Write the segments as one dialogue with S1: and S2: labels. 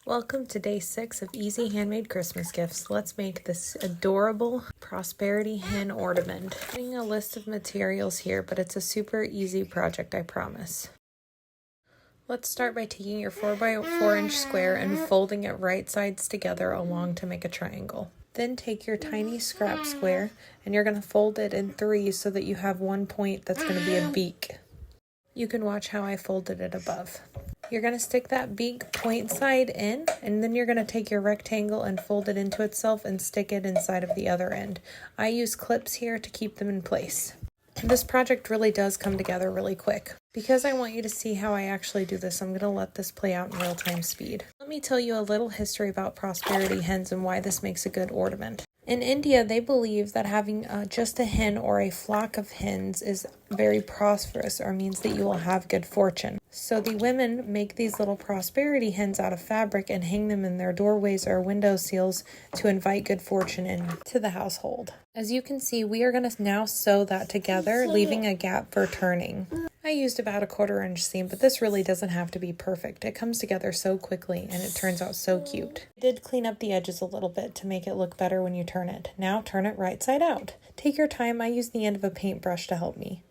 S1: Welcome to day 6 of Easy Handmade Christmas Gifts. Let's make this adorable prosperity hen ornament. I'm putting a list of materials here, but it's a super easy project, I promise. Let's start by taking your 4x4 square and folding it right sides together along to make a triangle. Then take your tiny scrap square and you're going to fold it in 3 so that you have one point that's going to be a beak. You can watch how I folded it above. You're going to stick that beak point side in, and then you're going to take your rectangle and fold it into itself and stick it inside of the other end. I use clips here to keep them in place. This project really does come together really quick. Because I want you to see how I actually do this, I'm going to let this play out in real-time speed. Let me tell you a little history about prosperity hens and why this makes a good ornament. In India, they believe that having just a hen or a flock of hens is very prosperous, or means that you will have good fortune. So the women make these little prosperity hens out of fabric and hang them in their doorways or window sills to invite good fortune into the household. As you can see, we are going to now sew that together, leaving a gap for turning. I used about a 1/4 inch seam, but this really doesn't have to be perfect. It comes together so quickly and it turns out so cute. I did clean up the edges a little bit to make it look better when you turn it. Now turn it right side out. Take your time. I use the end of a paintbrush to help me.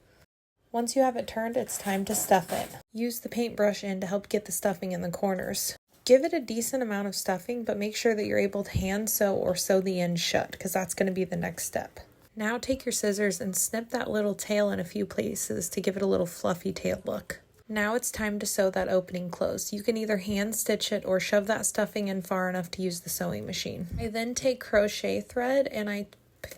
S1: Once you have it turned, it's time to stuff it. Use the paintbrush end to help get the stuffing in the corners. Give it a decent amount of stuffing, but make sure that you're able to hand sew or sew the end shut, because that's going to be the next step. Now take your scissors and snip that little tail in a few places to give it a little fluffy tail look. Now it's time to sew that opening closed. You can either hand stitch it or shove that stuffing in far enough to use the sewing machine. I then take crochet thread and I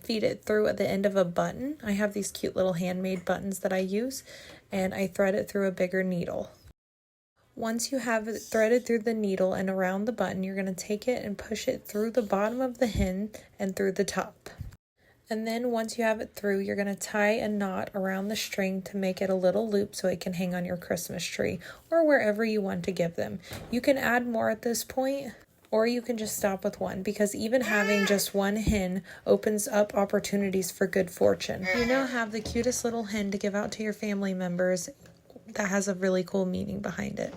S1: feed it through at the end of a button. I have these cute little handmade buttons that I use, and I thread it through a bigger needle. Once you have it threaded through the needle and around the button, you're going to take it and push it through the bottom of the hen and through the top. And then once you have it through, you're going to tie a knot around the string to make it a little loop so it can hang on your Christmas tree or wherever you want to give them. You can add more at this point, or you can just stop with one, because even having just one hen opens up opportunities for good fortune. You now have the cutest little hen to give out to your family members that has a really cool meaning behind it.